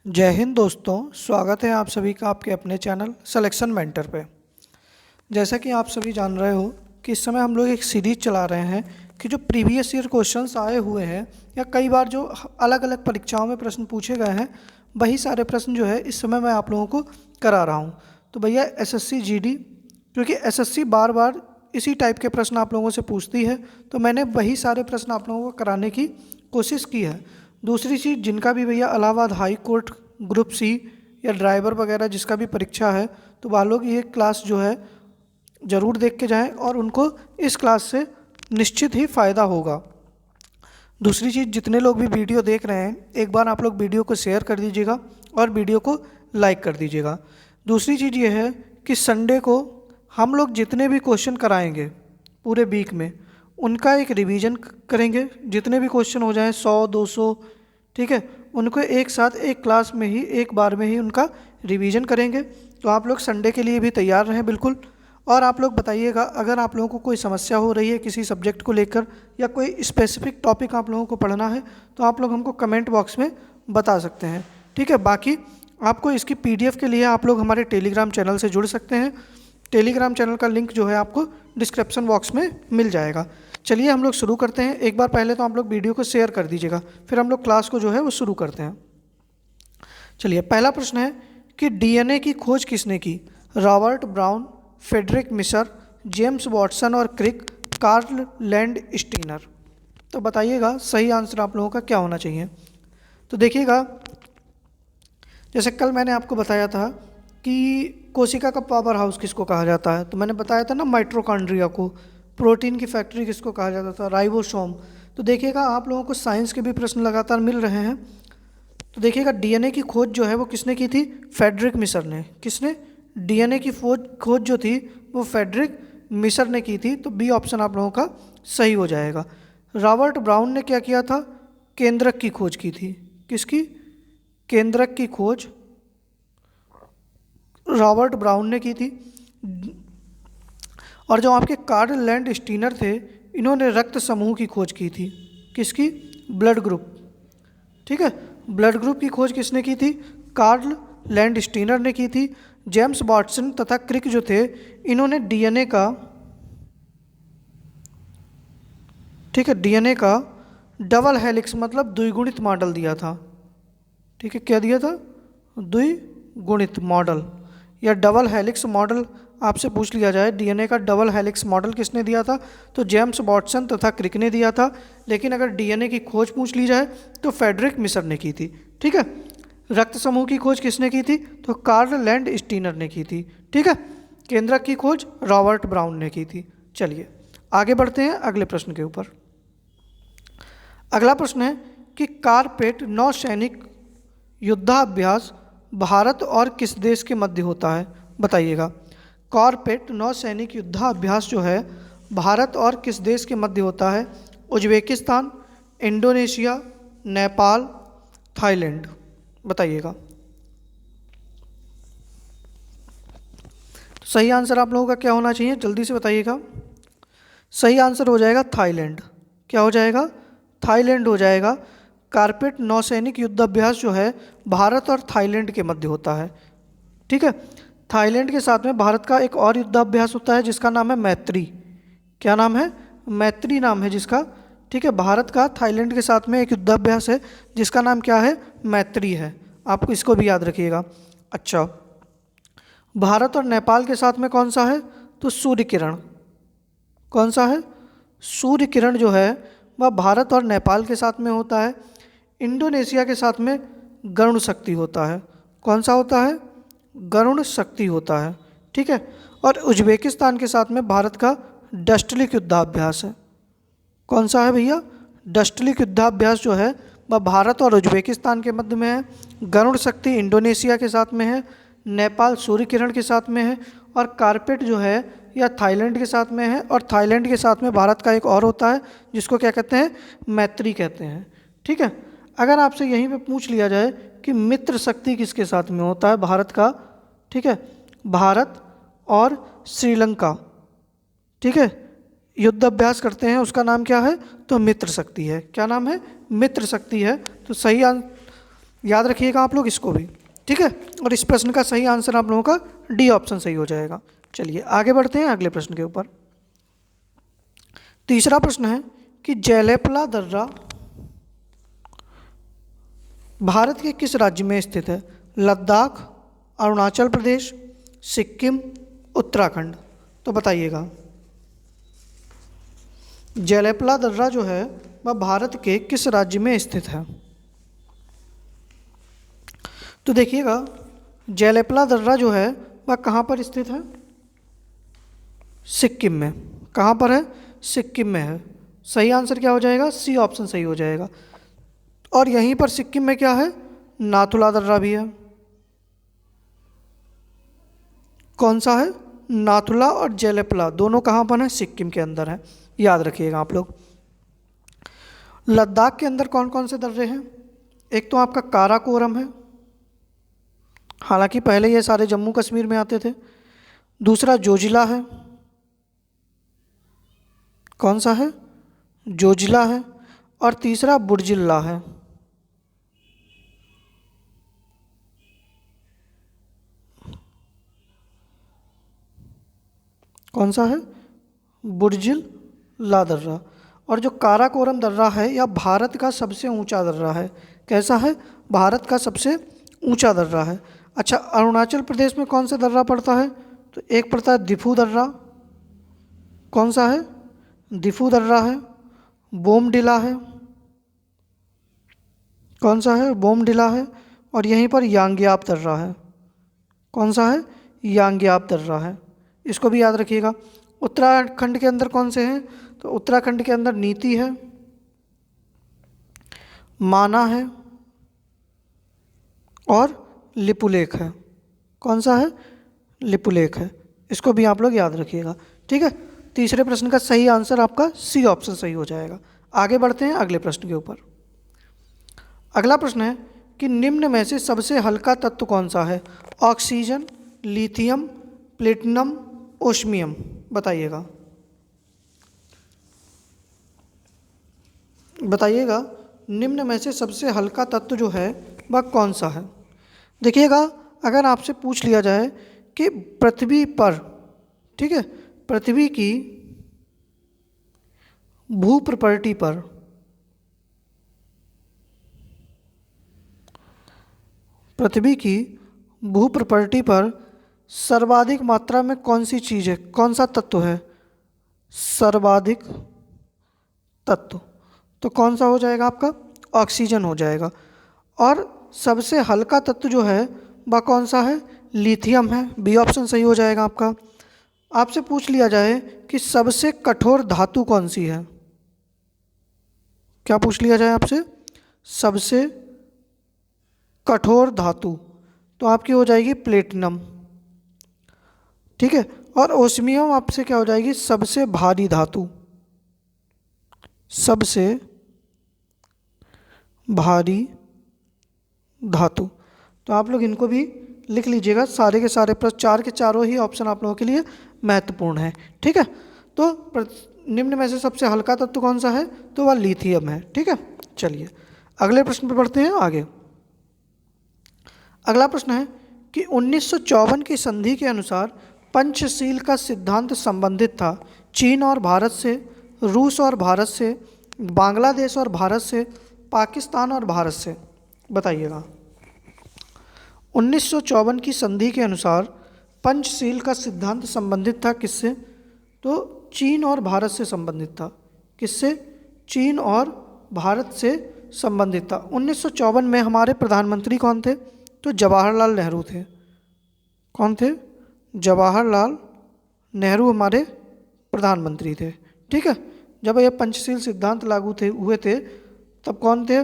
जय हिंद दोस्तों, स्वागत है आप सभी का आपके अपने चैनल सिलेक्शन मेंटर पे। जैसा कि आप सभी जान रहे हो कि इस समय हम लोग एक सीरीज चला रहे हैं कि जो प्रीवियस ईयर क्वेश्चंस आए हुए हैं या कई बार जो अलग अलग परीक्षाओं में प्रश्न पूछे गए हैं वही सारे प्रश्न जो है इस समय मैं आप लोगों को करा रहा हूँ। तो भैया एसएससी जीडी, क्योंकि एसएससी बार बार इसी टाइप के प्रश्न आप लोगों से पूछती है तो मैंने वही सारे प्रश्न आप लोगों को कराने की कोशिश की है। दूसरी चीज़, जिनका भी भैया Allahabad high court group C या ड्राइवर वगैरह जिसका भी परीक्षा है तो वह लोग ये क्लास जो है ज़रूर देख के जाएं और उनको इस क्लास से निश्चित ही फ़ायदा होगा। दूसरी चीज़, जितने लोग भी वीडियो देख रहे हैं एक बार आप लोग वीडियो को शेयर कर दीजिएगा और वीडियो को लाइक कर दीजिएगा। दूसरी चीज़ ये है कि संडे को हम लोग जितने भी क्वेश्चन कराएंगे पूरे वीक में उनका एक रिवीजन करेंगे। जितने भी क्वेश्चन हो जाएं 100-200, ठीक है, उनको एक साथ एक क्लास में ही एक बार में ही उनका रिवीजन करेंगे। तो आप लोग संडे के लिए भी तैयार रहें बिल्कुल। और आप लोग बताइएगा अगर आप लोगों को कोई समस्या हो रही है किसी सब्जेक्ट को लेकर या कोई स्पेसिफिक टॉपिक आप लोगों को पढ़ना है तो आप लोग हमको कमेंट बॉक्स में बता सकते हैं, ठीक है। बाकी आपको इसकी PDF के लिए आप लोग हमारे टेलीग्राम चैनल से जुड़ सकते हैं। टेलीग्राम चैनल का लिंक जो है आपको डिस्क्रिप्शन बॉक्स में मिल जाएगा। चलिए हम लोग शुरू करते हैं। एक बार पहले तो आप लोग वीडियो को शेयर कर दीजिएगा, फिर हम लोग क्लास को जो है वो शुरू करते हैं। चलिए, पहला प्रश्न है कि DNA की खोज किसने की? Robert Brown, Friedrich Miescher, James Watson और क्रिक, कार्ल लैंड स्टीनर। तो बताइएगा सही आंसर आप लोगों का क्या होना चाहिए। तो देखिएगा, जैसे कल मैंने आपको बताया था कि कोशिका का पावर हाउस किसको कहा जाता है, तो मैंने बताया था ना माइटोकॉन्ड्रिया को। प्रोटीन की फैक्ट्री किसको कहा जाता था? राइबोसोम। तो देखिएगा आप लोगों को साइंस के भी प्रश्न लगातार मिल रहे हैं। तो देखिएगा DNA की खोज जो है वो किसने की थी? फ्रेडरिक मिशर ने। किसने? DNA की खोज जो थी वो फ्रेडरिक मिशर ने की थी। तो बी ऑप्शन आप लोगों का सही हो जाएगा। रॉबर्ट ब्राउन ने क्या किया था? केंद्रक की खोज की थी। किसकी? केंद्रक की खोज रॉबर्ट ब्राउन ने की थी। और जो आपके कार्ल लैंड स्टीनर थे इन्होंने रक्त समूह की खोज की थी। किसकी? ब्लड ग्रुप, ठीक है। ब्लड ग्रुप की खोज किसने की थी? कार्ल लैंड स्टीनर ने की थी। जेम्स वाटसन तथा क्रिक जो थे इन्होंने DNA का, ठीक है, DNA का डबल हेलिक्स मतलब द्विगुणित मॉडल दिया था। ठीक है, क्या दिया था? द्विगुणित मॉडल या डबल हेलिक्स मॉडल आपसे पूछ लिया जाए DNA का डबल हेलिक्स मॉडल किसने दिया था तो जेम्स वॉटसन तथा क्रिक ने दिया था। लेकिन अगर DNA की खोज पूछ ली जाए तो फ्रेडरिक मिशर ने की थी, ठीक है। रक्त समूह की खोज किसने की थी तो कार्ल लैंड स्टीनर ने की थी, ठीक है। केंद्रक की खोज रॉबर्ट ब्राउन ने की थी। चलिए आगे बढ़ते हैं अगले प्रश्न के ऊपर। अगला प्रश्न है कि कारपेट नौसैनिक युद्धाभ्यास भारत और किस देश के मध्य होता है? बताइएगा। कारपेट नौसैनिक युद्धाभ्यास जो है भारत और किस देश के मध्य होता है? Uzbekistan, Indonesia, Nepal, Thailand. बताइएगा। सही आंसर आप लोगों का क्या होना चाहिए, जल्दी से बताइएगा। सही आंसर हो जाएगा थाईलैंड। क्या हो जाएगा? थाईलैंड हो जाएगा। कारपेट नौसैनिक युद्धाभ्यास जो है भारत और थाईलैंड के मध्य होता है, ठीक है। थाईलैंड के साथ में भारत का एक और युद्धाभ्यास होता है जिसका नाम है मैत्री। क्या नाम है? मैत्री नाम है जिसका, ठीक है। भारत का थाईलैंड के साथ में एक युद्धाभ्यास है जिसका नाम क्या है? मैत्री है। आपको इसको भी याद रखिएगा। अच्छा, भारत और नेपाल के साथ में कौन सा है तो सूर्य किरण। कौन सा है? सूर्य किरण जो है वह भारत और नेपाल के साथ में होता है। इंडोनेशिया के साथ में गरुण शक्ति होता है। कौन सा होता है? गरुण शक्ति होता है, ठीक है। और उज्बेकिस्तान के साथ में भारत का डस्टलिक युद्धाभ्यास है। कौन सा है भैया? डस्टलिक युद्धाभ्यास जो है वह भारत और उज्बेकिस्तान के मध्य में है। गरुण शक्ति इंडोनेशिया के साथ में है। नेपाल सूर्य किरण के साथ में है। और कारपेट जो है या थाईलैंड के साथ में है। और थाईलैंड के साथ में भारत का एक और होता है जिसको क्या कहते हैं? मैत्री कहते हैं, ठीक है। अगर आपसे यहीं पे पूछ लिया जाए कि मित्र शक्ति किसके साथ में होता है भारत का, ठीक है, भारत और श्रीलंका, ठीक है, युद्ध अभ्यास करते हैं, उसका नाम क्या है तो मित्र शक्ति है। क्या नाम है? मित्र शक्ति है। तो याद रखिएगा आप लोग इसको भी, ठीक है। और इस प्रश्न का सही आंसर आप लोगों का डी ऑप्शन सही हो जाएगा। चलिए आगे बढ़ते हैं अगले प्रश्न के ऊपर। तीसरा प्रश्न है कि जेलेपला दर्रा भारत के किस राज्य में स्थित है? लद्दाख, अरुणाचल प्रदेश, सिक्किम, उत्तराखंड। तो बताइएगा। जेलेपला दर्रा जो है वह भारत के किस राज्य में स्थित है? तो देखिएगा, जेलेपला दर्रा जो है वह कहाँ पर स्थित है? सिक्किम में। कहाँ पर है? सिक्किम में है। सही आंसर क्या हो जाएगा? सी ऑप्शन सही हो जाएगा। और यहीं पर सिक्किम में क्या है? नाथुला दर्रा भी है। कौन सा है? नाथुला और जेलेपला दोनों कहाँ पर हैं? सिक्किम के अंदर है। याद रखिएगा आप लोग। लद्दाख के अंदर कौन कौन से दर्रे हैं? एक तो आपका काराकोरम है, हालांकि पहले ये सारे जम्मू कश्मीर में आते थे। दूसरा जोजिला है। कौन सा है? जोजिला है। और तीसरा बुर्जिल्ला है। कौन सा है? बुर्जिल्ला दर्रा। और जो काराकोरम दर्रा है यह भारत का सबसे ऊंचा दर्रा है। कैसा है? भारत का सबसे ऊंचा दर्रा है। अच्छा, अरुणाचल प्रदेश में कौन सा दर्रा पड़ता है? तो एक पड़ता है दिफू दर्रा। कौन सा है? दिफू दर्रा है। बोमडिला है। कौन सा है? बोमडिला है। और यहीं पर यांग्याप दर्रा है। कौन सा है? यांग्याप दर्रा है। इसको भी याद रखिएगा। उत्तराखंड के अंदर कौन से हैं? तो उत्तराखंड के अंदर नीति है, माना है और लिपुलेख है। कौन सा है? लिपुलेख है। इसको भी आप लोग याद रखिएगा, ठीक है। तीसरे प्रश्न का सही आंसर आपका सी ऑप्शन सही हो जाएगा। आगे बढ़ते हैं अगले प्रश्न के ऊपर। अगला प्रश्न है कि निम्न में से सबसे हल्का तत्व कौन सा है? Oxygen, lithium, platinum, osmium. बताइएगा। बताइएगा निम्न में से सबसे हल्का तत्व जो है वह कौन सा है? देखिएगा, अगर आपसे पूछ लिया जाए कि पृथ्वी पर, ठीक है, पृथ्वी की भू प्रॉपर्टी पर पृथ्वी की भू प्रॉपर्टी पर सर्वाधिक मात्रा में कौन सी चीज़ है, कौन सा तत्व है? सर्वाधिक तत्व तो कौन सा हो जाएगा आपका? ऑक्सीजन हो जाएगा। और सबसे हल्का तत्व जो है वह कौन सा है? लिथियम है। बी ऑप्शन सही हो जाएगा आपका। आपसे पूछ लिया जाए कि सबसे कठोर धातु कौन सी है? क्या पूछ लिया जाए आपसे? सबसे कठोर धातु तो आपकी हो जाएगी प्लेटिनम, ठीक है। और ओस्मियम आपसे क्या हो जाएगी? सबसे भारी धातु, सबसे भारी धातु। तो आप लोग इनको भी लिख लीजिएगा। सारे के सारे चार के चारों ही ऑप्शन आप लोगों के लिए महत्वपूर्ण है, ठीक है। तो निम्न में से सबसे हल्का तत्व कौन सा है? तो वह लिथियम है, ठीक है। चलिए अगले प्रश्न पर बढ़ते हैं आगे। अगला प्रश्न है कि 1954 की संधि के अनुसार पंचशील का सिद्धांत संबंधित था चीन और भारत से, रूस और भारत से, बांग्लादेश और भारत से, पाकिस्तान और भारत से। बताइएगा। 1954 की संधि के अनुसार पंचशील का सिद्धांत संबंधित था किससे? तो चीन और भारत से संबंधित था। किससे? चीन और भारत से संबंधित था। 1954 में हमारे प्रधानमंत्री कौन थे? तो जवाहरलाल नेहरू थे। कौन थे? जवाहरलाल नेहरू हमारे प्रधानमंत्री थे, ठीक है। जब यह पंचशील सिद्धांत लागू हुए थे तब कौन थे?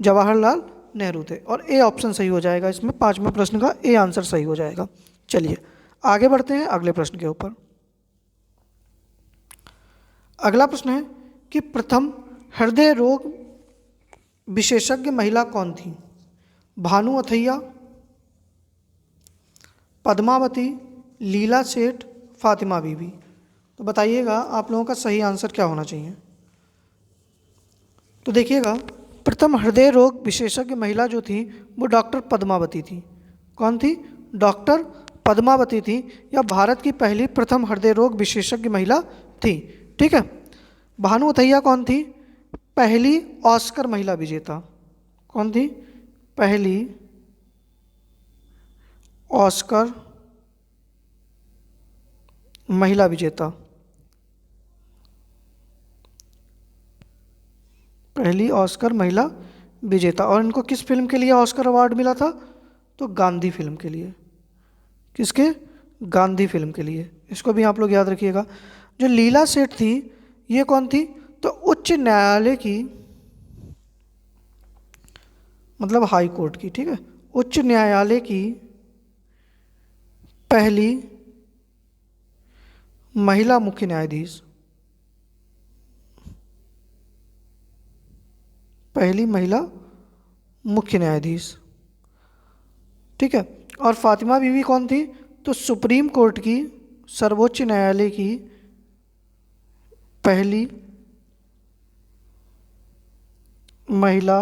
जवाहरलाल नेहरू थे। और ए ऑप्शन सही हो जाएगा इसमें, पांचवें प्रश्न का ए आंसर सही हो जाएगा। चलिए आगे बढ़ते हैं अगले प्रश्न के ऊपर। अगला प्रश्न है कि प्रथम हृदय रोग विशेषज्ञ महिला कौन थी? भानु अथैया, पद्मावती, लीला सेठ, फातिमा बीबी। तो बताइएगा आप लोगों का सही आंसर क्या होना चाहिए? तो देखिएगा, प्रथम हृदय रोग विशेषज्ञ महिला जो थी वो डॉक्टर पद्मावती थी। कौन थी? डॉक्टर पद्मावती थी, या भारत की पहली प्रथम हृदय रोग विशेषज्ञ महिला थी। ठीक है। भानु अथैया कौन थी? पहली ऑस्कर महिला विजेता। कौन थी? पहली ऑस्कर महिला विजेता। पहली ऑस्कर महिला विजेता। और इनको किस फिल्म के लिए ऑस्कर अवार्ड मिला था? तो गांधी फिल्म के लिए। किसके? गांधी फिल्म के लिए। इसको भी आप लोग याद रखिएगा। जो लीला सेठ थी ये कौन थी? तो उच्च न्यायालय की, मतलब हाई कोर्ट की, ठीक है, उच्च न्यायालय की पहली महिला मुख्य न्यायाधीश। पहली महिला मुख्य न्यायाधीश। ठीक है। और फातिमा बीवी कौन थी? तो सुप्रीम कोर्ट की, सर्वोच्च न्यायालय की पहली महिला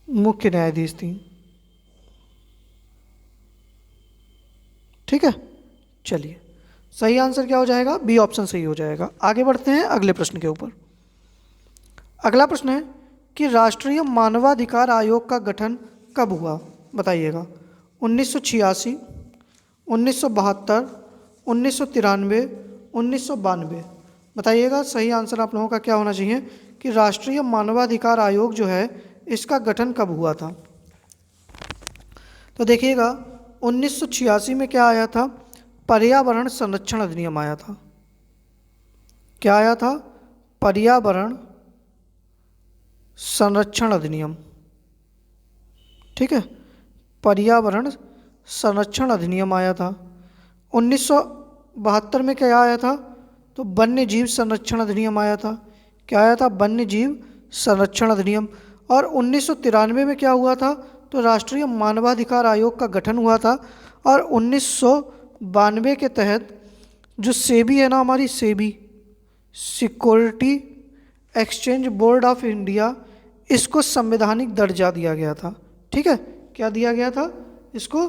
मुख्य न्यायाधीश थी। ठीक है। चलिए, सही आंसर क्या हो जाएगा? बी ऑप्शन सही हो जाएगा। आगे बढ़ते हैं अगले प्रश्न के ऊपर। अगला प्रश्न है कि राष्ट्रीय मानवाधिकार आयोग का गठन कब हुआ? बताइएगा। 1986, 1972, 1993, 1992। बताइएगा सही आंसर आप लोगों का क्या होना चाहिए कि राष्ट्रीय मानवाधिकार आयोग जो है इसका गठन कब हुआ था। तो देखिएगा 1986 में क्या आया था? पर्यावरण संरक्षण अधिनियम आया था। क्या आया था? पर्यावरण संरक्षण अधिनियम। ठीक है, पर्यावरण संरक्षण अधिनियम आया था। 1972 में क्या आया था? तो वन्य जीव संरक्षण अधिनियम आया था। क्या आया था? वन्य जीव संरक्षण अधिनियम। और 1993 में क्या हुआ था? तो राष्ट्रीय मानवाधिकार आयोग का गठन हुआ था। और 1992 के तहत जो सेबी है ना, हमारी SEBI, security exchange board of India, इसको संवैधानिक दर्जा दिया गया था। ठीक है, क्या दिया गया था? इसको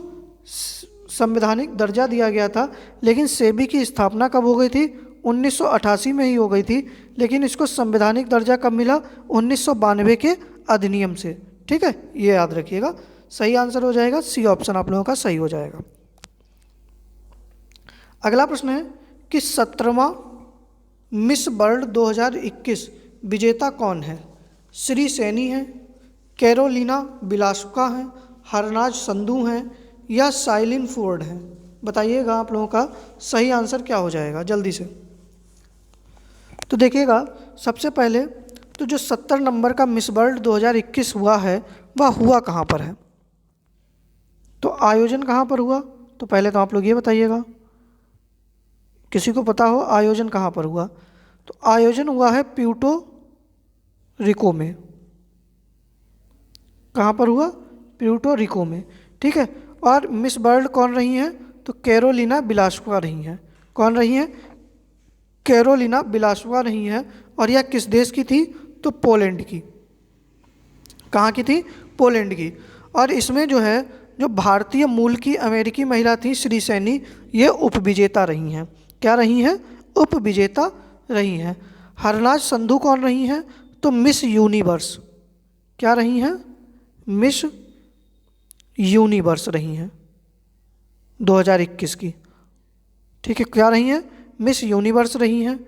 संवैधानिक दर्जा दिया गया था। लेकिन सेबी की स्थापना कब हो गई थी? 1988 में ही हो गई थी। लेकिन इसको संवैधानिक दर्जा कब मिला? 1992 के अधिनियम से। ठीक है, ये याद रखिएगा। सही आंसर हो जाएगा सी ऑप्शन आप लोगों का सही हो जाएगा। अगला प्रश्न है कि 17वां मिस वर्ल्ड 2021 विजेता कौन है? श्री सैनी है, कैरोलिना बिलास्का है, हरनाज संधू हैं, या साइलिन फोर्ड हैं? बताइएगा आप लोगों का सही आंसर क्या हो जाएगा जल्दी से। तो देखिएगा, सबसे पहले तो जो 70 नंबर का मिस वर्ल्ड 2021 हुआ है वह हुआ कहाँ पर है? तो आयोजन कहाँ पर हुआ? तो पहले तो आप लोग ये बताइएगा, किसी को पता हो आयोजन कहाँ पर हुआ? तो आयोजन हुआ है प्यूर्टो रिको में। कहाँ पर हुआ? प्यूर्टो रिको में। ठीक है। और मिस वर्ल्ड कौन रही हैं? तो कैरोलिना बिलास्का रही हैं। कौन रही हैं? कैरोलिना बिलास्का रही हैं। और यह किस देश की थी? तो पोलैंड की। कहाँ की थी? पोलैंड की। और इसमें जो है, जो भारतीय मूल की अमेरिकी महिला थी श्री सैनी, ये उपविजेता रही हैं। क्या रही हैं? उपविजेता रही हैं। हरनाज संधू कौन रही हैं? तो मिस यूनिवर्स। क्या रही हैं? मिस यूनिवर्स रही हैं 2021 की। ठीक है, क्या रही हैं? मिस यूनिवर्स रही हैं।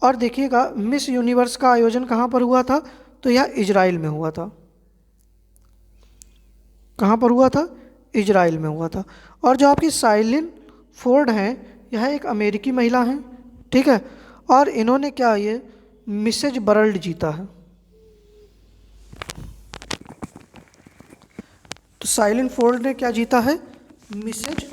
और देखिएगा, मिस यूनिवर्स का आयोजन कहाँ पर हुआ था? तो यह इजराइल में हुआ था। कहाँ पर हुआ था? इजराइल में हुआ था। और जो आपकी साइलिन फोर्ड हैं, यह एक अमेरिकी महिला हैं। ठीक है। और इन्होंने क्या, ये मिसेज वर्ल्ड जीता है। तो साइलिन फोर्ड ने क्या जीता है? मिसेज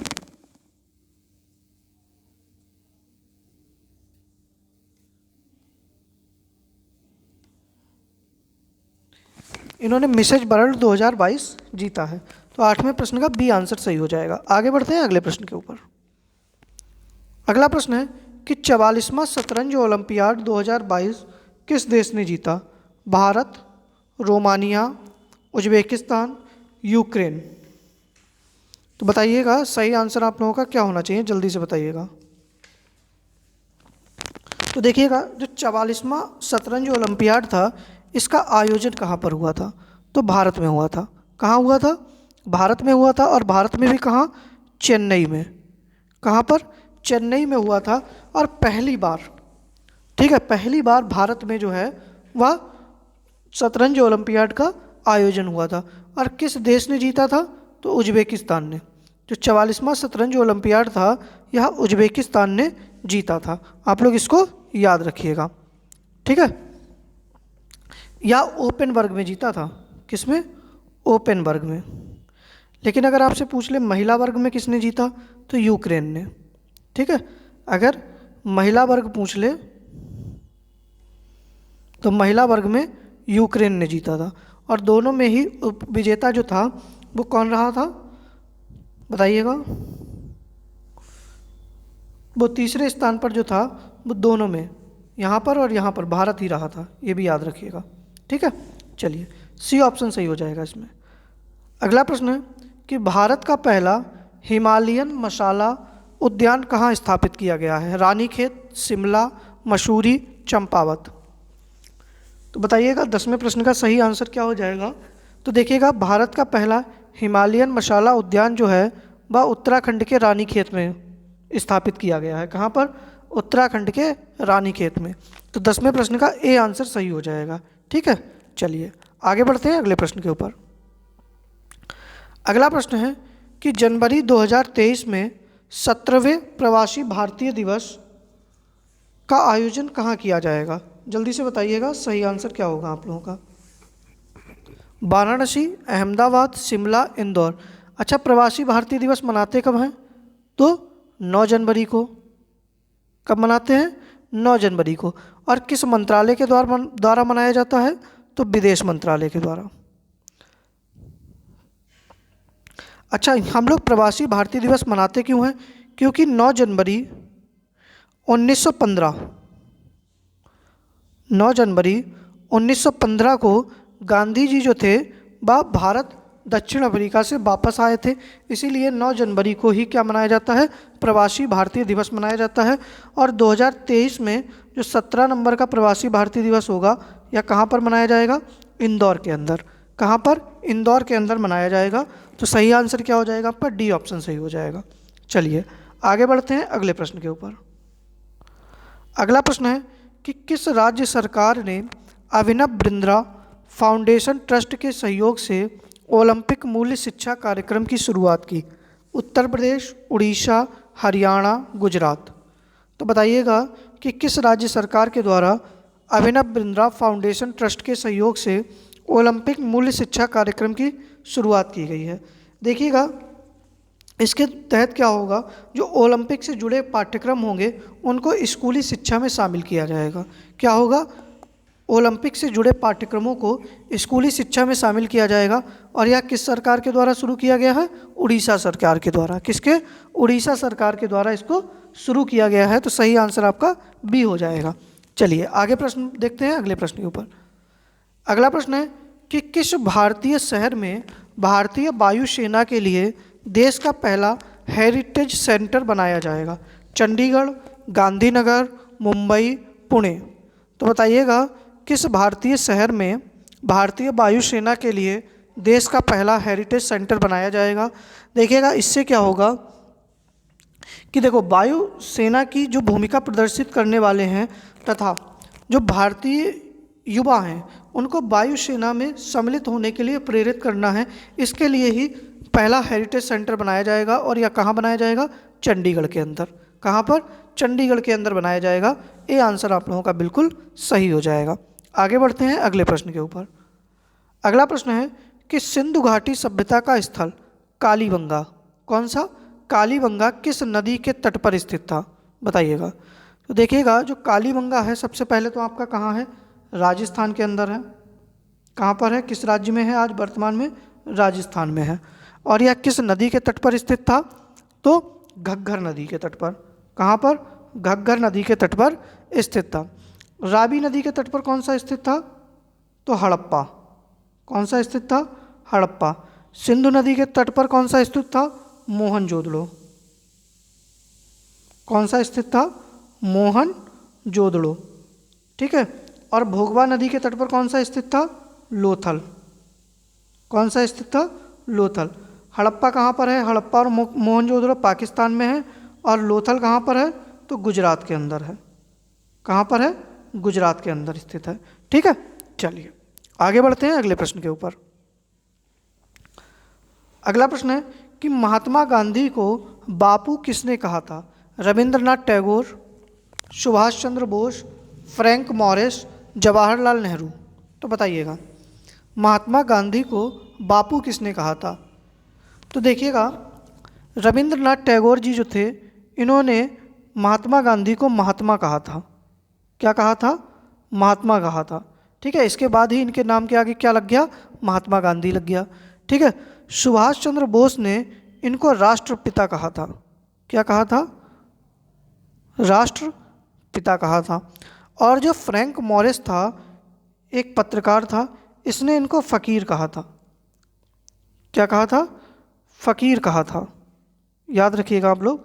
इन्होंने मिसेज वर्ल्ड 2022 जीता है। तो 8वें प्रश्न का बी आंसर सही हो जाएगा। आगे बढ़ते हैं अगले प्रश्न के ऊपर। अगला प्रश्न है कि 44वां शतरंज ओलंपियाड 2022 किस देश ने जीता? Bharat, Romania, Uzbekistan, Ukraine. तो बताइएगा सही आंसर आप लोगों का क्या होना चाहिए, जल्दी से बताइएगा। तो देखिएगा जो 44वां शतरंज ओलंपियाड था, इसका आयोजन कहाँ पर हुआ था? तो भारत में हुआ था। कहाँ हुआ था? भारत में हुआ था। और भारत में भी कहाँ? चेन्नई में। कहाँ पर? चेन्नई में हुआ था। और पहली बार, ठीक है, पहली बार भारत में जो है वह शतरंज ओलंपियाड का आयोजन हुआ था। और किस देश ने जीता था? तो उज्बेकिस्तान ने। जो 44वां शतरंज ओलंपियाड था, यह उज्बेकिस्तान ने जीता था। आप लोग इसको याद रखिएगा, ठीक है। या ओपन वर्ग में जीता था। किसमें? ओपन वर्ग में। लेकिन अगर आपसे पूछ ले महिला वर्ग में किसने जीता, तो यूक्रेन ने, ठीक है। अगर महिला वर्ग पूछ ले तो महिला वर्ग में यूक्रेन ने जीता था। और दोनों में ही विजेता जो था वो कौन रहा था, बताइएगा। वो तीसरे स्थान पर जो था वो दोनों में, यहाँ पर और यहाँ पर भारत ही रहा था, ये भी याद रखिएगा, ठीक है। चलिए, सी ऑप्शन सही हो जाएगा इसमें। अगला प्रश्न है कि भारत का पहला हिमालयन मसाला उद्यान कहाँ स्थापित किया गया है? रानीखेत, शिमला, मसूरी, चंपावत। तो बताइएगा 10वें प्रश्न का सही आंसर क्या हो जाएगा। तो देखिएगा भारत का पहला हिमालयन मसाला उद्यान जो है वह उत्तराखंड के रानीखेत में स्थापित किया गया है। कहाँ पर? उत्तराखंड के रानीखेत में। तो 10वें प्रश्न का ए आंसर सही हो जाएगा, ठीक है। चलिए आगे बढ़ते हैं अगले प्रश्न के ऊपर। अगला प्रश्न है कि जनवरी 2023 में 17वें प्रवासी भारतीय दिवस का आयोजन कहाँ किया जाएगा? जल्दी से बताइएगा सही आंसर क्या होगा आप लोगों का। वाराणसी, अहमदाबाद, शिमला, इंदौर। अच्छा, प्रवासी भारतीय दिवस मनाते कब हैं? तो 9 जनवरी को। कब मनाते हैं? 9 जनवरी को। और किस मंत्रालय के द्वारा मनाया जाता है? तो विदेश मंत्रालय के द्वारा। अच्छा, हम लोग प्रवासी भारतीय दिवस मनाते क्यों हैं? क्योंकि 9 जनवरी 1915 को गांधी जी जो थे वह भारत दक्षिण अफ्रीका से वापस आए थे। इसीलिए 9 जनवरी को ही क्या मनाया जाता है? प्रवासी भारतीय दिवस मनाया जाता है। और 2023 में जो 17 नंबर का प्रवासी भारतीय दिवस होगा, यह कहाँ पर मनाया जाएगा? इंदौर के अंदर। कहाँ पर? इंदौर के अंदर मनाया जाएगा। तो सही आंसर क्या हो जाएगा आपका? डी ऑप्शन सही हो जाएगा। चलिए आगे बढ़ते हैं अगले प्रश्न के ऊपर। अगला प्रश्न है कि किस राज्य सरकार ने अभिनव बिंद्रा फाउंडेशन ट्रस्ट के सहयोग से ओलंपिक मूल्य शिक्षा कार्यक्रम की शुरुआत की? उत्तर प्रदेश, उड़ीसा, हरियाणा, गुजरात। तो बताइएगा कि किस राज्य सरकार के द्वारा अभिनव बिंद्रा फाउंडेशन ट्रस्ट के सहयोग से ओलंपिक मूल्य शिक्षा कार्यक्रम की शुरुआत की गई है? देखिएगा इसके तहत क्या होगा, जो ओलंपिक से जुड़े पाठ्यक्रम होंगे उनको स्कूली शिक्षा में शामिल किया जाएगा। क्या होगा? ओलंपिक से जुड़े पाठ्यक्रमों को स्कूली शिक्षा में शामिल किया जाएगा। और यह किस सरकार के द्वारा शुरू किया गया है? उड़ीसा सरकार के द्वारा। किसके? उड़ीसा सरकार के द्वारा इसको शुरू किया गया है। तो सही आंसर आपका बी हो जाएगा। चलिए आगे प्रश्न देखते हैं अगले प्रश्न के ऊपर। अगला प्रश्न है कि किस भारतीय शहर में भारतीय वायुसेना के लिए देश का पहला हेरिटेज सेंटर बनाया जाएगा? चंडीगढ़, गांधीनगर, मुंबई, पुणे। तो बताइएगा किस भारतीय शहर में भारतीय वायुसेना के लिए देश का पहला हेरिटेज सेंटर बनाया जाएगा? देखिएगा इससे क्या होगा कि देखो वायुसेना की जो भूमिका प्रदर्शित करने वाले हैं तथा जो भारतीय युवा हैं उनको वायुसेना में सम्मिलित होने के लिए प्रेरित करना है। इसके लिए ही पहला हेरिटेज सेंटर बनाया जाएगा। और यह कहाँ बनाया जाएगा? चंडीगढ़ के अंदर। कहाँ पर? चंडीगढ़ के अंदर बनाया जाएगा। ये आंसर आप लोगों का बिल्कुल सही हो जाएगा। आगे बढ़ते हैं अगले प्रश्न के ऊपर। अगला प्रश्न है कि सिंधु घाटी सभ्यता का स्थल कालीबंगा, कौन सा? कालीबंगा किस नदी के तट पर स्थित था? बताइएगा। तो देखिएगा जो कालीबंगा है सबसे पहले तो आपका कहाँ है? राजस्थान के अंदर है। कहाँ पर है? किस राज्य में है? आज वर्तमान में राजस्थान में है। और यह किस नदी के तट पर स्थित था? तो घग्गर नदी के तट पर। कहाँ पर? घग्गर नदी के तट पर स्थित था। रावी नदी के तट पर कौन सा स्थित था? तो हड़प्पा। कौन सा स्थित था? हड़प्पा। सिंधु नदी के तट पर कौन सा स्थित था? मोहनजोदड़ो। कौन सा स्थित था? मोहनजोदड़ो। ठीक है। और भोगवा नदी के तट पर कौन सा स्थित था? लोथल। कौन सा स्थित था? लोथल। हड़प्पा कहाँ पर है? हड़प्पा और मोहनजोदड़ो पाकिस्तान में है, और लोथल कहाँ पर है? तो गुजरात के अंदर है। कहाँ पर है? गुजरात के अंदर स्थित है। ठीक है, चलिए आगे बढ़ते हैं अगले प्रश्न के ऊपर। अगला प्रश्न है कि महात्मा गांधी को बापू किसने कहा था? Rabindranath Tagore, Subhash Chandra Bose, Frank Morris, Jawaharlal Nehru. तो बताइएगा महात्मा गांधी को बापू किसने कहा था? तो देखिएगा रविंद्रनाथ टैगोर जी जो थे, इन्होंने महात्मा गांधी को महात्मा कहा था। क्या कहा था? महात्मा कहा था। ठीक है, इसके बाद ही इनके नाम के आगे क्या लग गया? महात्मा गांधी लग गया। ठीक है। सुभाष चंद्र बोस ने इनको राष्ट्रपिता कहा था। क्या कहा था? राष्ट्रपिता कहा था। और जो फ्रैंक मॉरिस था, एक पत्रकार था, इसने इनको फ़कीर कहा था। क्या कहा था? फ़कीर कहा था। याद रखिएगा आप लोग।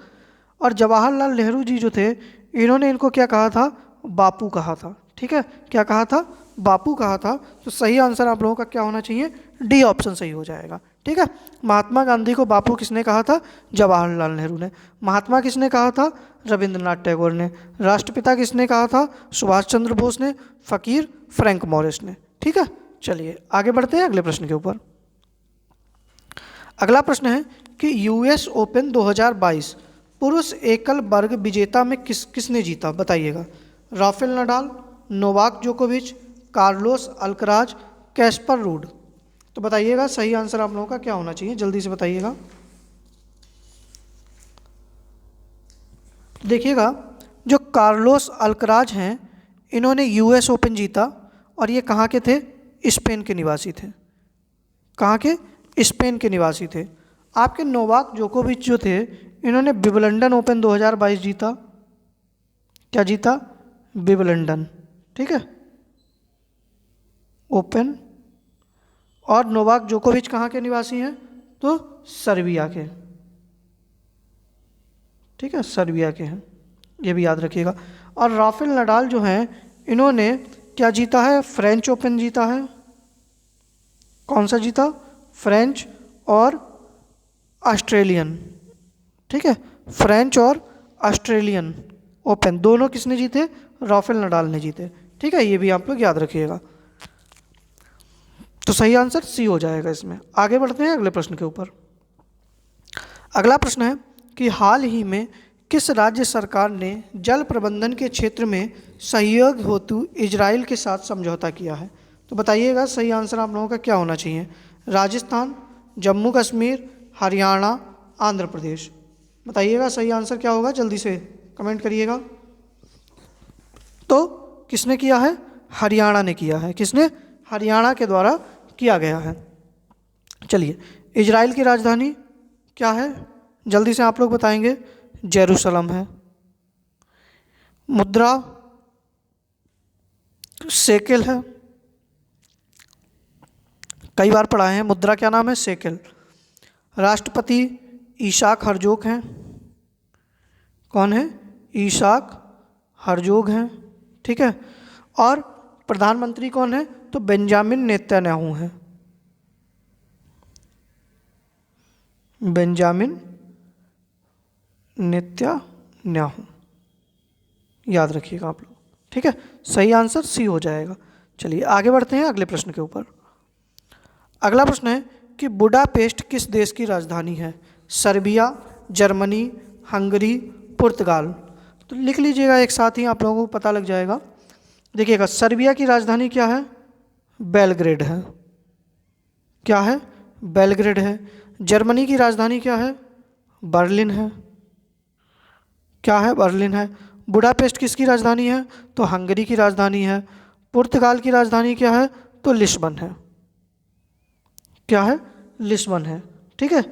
और जवाहरलाल नेहरू जी जो थे, इन्होंने इनको क्या कहा था? बापू कहा था। ठीक है, क्या कहा था? बापू कहा था। तो सही आंसर आप लोगों का क्या होना चाहिए? डी ऑप्शन सही हो जाएगा। ठीक है, महात्मा गांधी को बापू किसने कहा था? जवाहरलाल नेहरू ने। महात्मा किसने कहा था? रविंद्रनाथ टैगोर ने। राष्ट्रपिता किसने कहा था? सुभाष चंद्र बोस ने। फ़कीर फ्रैंक मॉरिस ने। ठीक है, चलिए आगे बढ़ते हैं अगले प्रश्न के ऊपर। अगला प्रश्न है कि यूएस ओपन 2022 पुरुष एकल वर्ग विजेता में किसने जीता? बताइएगा। राफेल नडाल, नोवाक जोकोविच, कार्लोस अल्कराज, कैस्पर रूड। तो बताइएगा सही आंसर आप लोगों का क्या होना चाहिए? जल्दी से बताइएगा। देखिएगा जो कार्लोस अल्कराज हैं, इन्होंने यूएस ओपन जीता, और ये कहाँ के थे? स्पेन के निवासी थे। कहाँ के? स्पेन के निवासी थे। आपके नोवाक जोकोविच जो थे, इन्होंने विंबलडन ओपन 2022 जीता। क्या जीता? विंबलडन। ठीक है, ओपन। और नोवाक जोकोविच कहाँ के निवासी हैं? तो सर्बिया के। ठीक है, सर्बिया के हैं, ये भी याद रखिएगा। और राफेल नडाल जो हैं, इन्होंने क्या जीता है? फ्रेंच ओपन जीता है। कौन सा जीता? फ्रेंच और ऑस्ट्रेलियन। ठीक है, फ्रेंच और ऑस्ट्रेलियन ओपन दोनों किसने जीते? राफेल नडाल ने जीते। ठीक है, ये भी आप लोग याद रखिएगा। तो सही आंसर सी हो जाएगा इसमें। आगे बढ़ते हैं अगले प्रश्न के ऊपर। अगला प्रश्न है कि हाल ही में किस राज्य सरकार ने जल प्रबंधन के क्षेत्र में सहयोग हेतु इजराइल के साथ समझौता किया है? तो बताइएगा सही आंसर आप लोगों का क्या होना चाहिए? राजस्थान, जम्मू कश्मीर, हरियाणा, आंध्र प्रदेश। बताइएगा सही आंसर क्या होगा? जल्दी से कमेंट करिएगा। तो किसने किया है? हरियाणा ने किया है। किसने? हरियाणा के द्वारा किया गया है। चलिए, इजराइल की राजधानी क्या है? जल्दी से आप लोग बताएंगे। जेरूसलम है। मुद्रा शेकेल है। कई बार पढ़ाए हैं, मुद्रा क्या नाम है? शेकेल। राष्ट्रपति ईसाक हरजोग हैं। कौन है? ईसाक हरजोग हैं। ठीक है, और प्रधानमंत्री कौन है? तो बेंजामिन नेतन्याहू हैं। बेंजामिन नेतन्याहू, याद रखिएगा आप लोग। ठीक है, सही आंसर सी हो जाएगा। चलिए आगे बढ़ते हैं अगले प्रश्न के ऊपर। अगला प्रश्न है कि बुडापेस्ट किस देश की राजधानी है? सर्बिया, जर्मनी, हंगरी, पुर्तगाल। तो लिख लीजिएगा एक साथ ही, आप लोगों को पता लग जाएगा। देखिएगा, सर्बिया की राजधानी क्या है? बेलग्रेड है। क्या है? बेलग्रेड है। जर्मनी की राजधानी क्या है? बर्लिन है। क्या है? बर्लिन है। बुडापेस्ट किसकी राजधानी है? तो हंगरी की राजधानी है। पुर्तगाल की राजधानी क्या है? तो लिस्बन है। क्या है? लिस्बन है। ठीक है,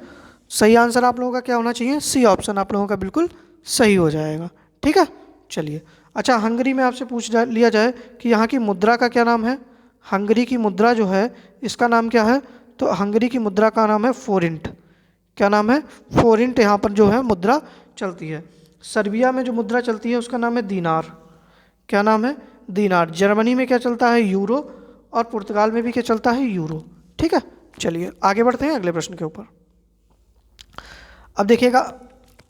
सही आंसर आप लोगों का क्या होना चाहिए? सी ऑप्शन आप लोगों का बिल्कुल सही हो जाएगा। ठीक है, चलिए। अच्छा, हंगरी में आपसे लिया जाए कि यहाँ की मुद्रा का क्या नाम है? हंगरी की मुद्रा जो है इसका नाम क्या है? तो हंगरी की मुद्रा का नाम है फोरिंट। क्या नाम है? फोरिंट यहाँ पर जो है मुद्रा चलती है। सर्बिया में जो मुद्रा चलती है उसका नाम है दीनार। क्या नाम है? दीनार। जर्मनी में क्या चलता है? यूरो। और पुर्तगाल में भी क्या चलता है? यूरो। ठीक है, चलिए आगे बढ़ते हैं अगले प्रश्न के ऊपर। अब देखिएगा,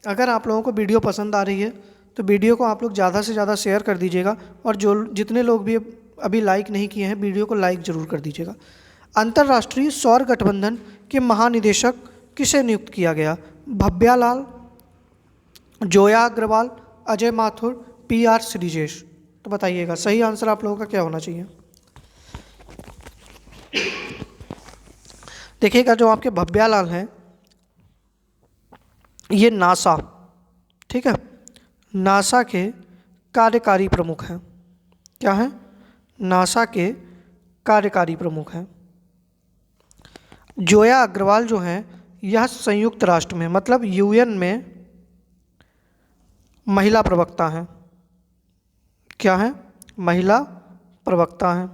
अगर आप लोगों को वीडियो पसंद आ रही है तो वीडियो को आप लोग ज़्यादा से ज़्यादा शेयर कर दीजिएगा, और जो जितने लोग भी अभी लाइक नहीं किए हैं वीडियो को लाइक ज़रूर कर दीजिएगा। अंतर्राष्ट्रीय सौर गठबंधन के महानिदेशक किसे नियुक्त किया गया? भव्यालाल, जोया अग्रवाल, अजय माथुर, PR श्रीजेश। तो बताइएगा सही आंसर आप लोगों का क्या होना चाहिए। देखिएगा, जो आपके भव्यालाल हैं ये नासा, ठीक है, नासा के कार्यकारी प्रमुख हैं। क्या है? नासा के कार्यकारी प्रमुख हैं। जोया अग्रवाल जो हैं यह संयुक्त राष्ट्र में मतलब UN में महिला प्रवक्ता हैं। क्या है? महिला प्रवक्ता हैं।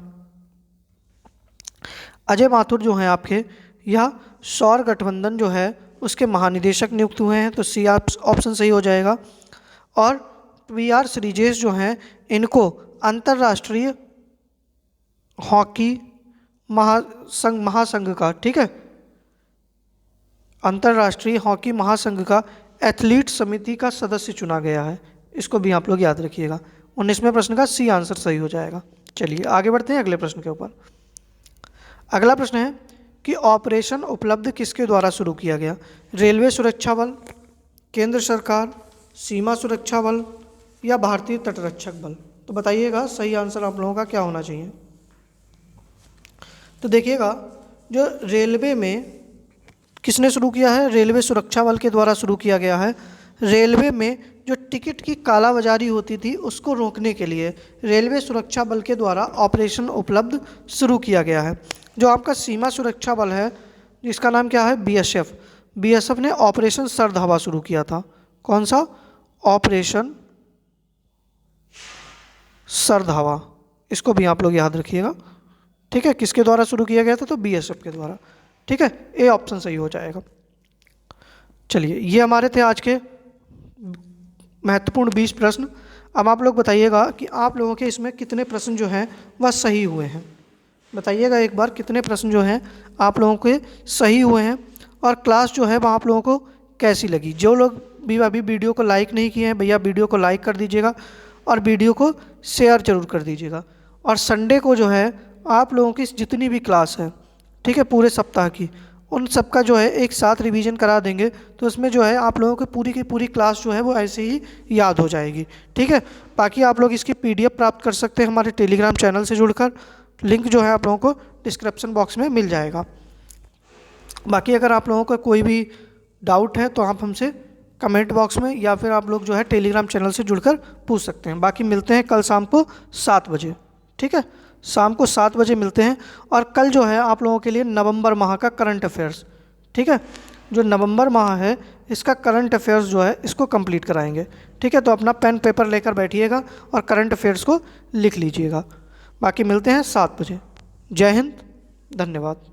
अजय माथुर जो हैं आपके, यह सौर गठबंधन जो है उसके महानिदेशक नियुक्त हुए हैं, तो C ऑप्शन सही हो जाएगा। और PR श्रीजेश जो हैं इनको अंतर्राष्ट्रीय हॉकी महासंघ का, ठीक है, अंतर्राष्ट्रीय हॉकी महासंघ का एथलीट समिति का सदस्य चुना गया है। इसको भी आप लोग याद रखिएगा। 19वें प्रश्न का C आंसर सही हो जाएगा। चलिए आगे बढ़ते हैं अगले प्रश्न के ऊपर। अगला प्रश्न है कि ऑपरेशन उपलब्ध किसके द्वारा शुरू किया गया? रेलवे सुरक्षा बल, केंद्र सरकार, सीमा सुरक्षा बल या भारतीय तटरक्षक बल। तो बताइएगा सही आंसर आप लोगों का क्या होना चाहिए। तो देखिएगा, जो रेलवे में किसने शुरू किया है? रेलवे सुरक्षा बल के द्वारा शुरू किया गया है। रेलवे में जो टिकट की कालाबाजारी होती थी उसको रोकने के लिए रेलवे सुरक्षा बल के द्वारा ऑपरेशन उपलब्ध शुरू किया गया है। जो आपका सीमा सुरक्षा बल है जिसका नाम क्या है? BSF ने ऑपरेशन सर्द हवा शुरू किया था। कौन सा? ऑपरेशन सर्द हवा। इसको भी आप लोग याद रखिएगा, ठीक है। किसके द्वारा शुरू किया गया था? तो BSF के द्वारा, ठीक है। A ऑप्शन सही हो जाएगा। चलिए, ये हमारे थे आज के महत्वपूर्ण 20 प्रश्न। अब आप लोग बताइएगा कि आप लोगों के इसमें कितने प्रश्न जो हैं वह सही हुए हैं। बताइएगा एक बार कितने प्रश्न जो हैं आप लोगों के सही हुए हैं, और क्लास जो है वह आप लोगों को कैसी लगी। जो लोग भी अभी वीडियो को लाइक नहीं किए हैं भैया वीडियो को लाइक कर दीजिएगा और वीडियो को शेयर जरूर कर दीजिएगा। और संडे को जो है आप लोगों की जितनी भी क्लास है, ठीक है, पूरे सप्ताह की, उन सब का जो है एक साथ रिवीजन करा देंगे, तो उसमें जो है आप लोगों की पूरी की पूरी क्लास जो है वो ऐसे ही याद हो जाएगी, ठीक है। बाकी आप लोग इसकी PDF प्राप्त कर सकते हैं हमारे टेलीग्राम चैनल से जुड़कर। लिंक जो है आप लोगों को डिस्क्रिप्शन बॉक्स में मिल जाएगा। बाकी अगर आप लोगों का कोई भी डाउट है तो आप हमसे कमेंट बॉक्स में या फिर आप लोग जो है टेलीग्राम चैनल से जुड़कर पूछ सकते हैं। बाकी मिलते हैं कल शाम को 7 बजे, ठीक है, शाम को 7 बजे मिलते हैं। और कल जो है आप लोगों के लिए नवंबर माह का करंट अफेयर्स, ठीक है, जो नवंबर माह है इसका करंट अफेयर्स जो है इसको कंप्लीट कराएंगे, ठीक है। तो अपना पेन पेपर लेकर बैठिएगा और करंट अफेयर्स को लिख लीजिएगा। बाकी मिलते हैं 7 बजे। जय हिंद, धन्यवाद।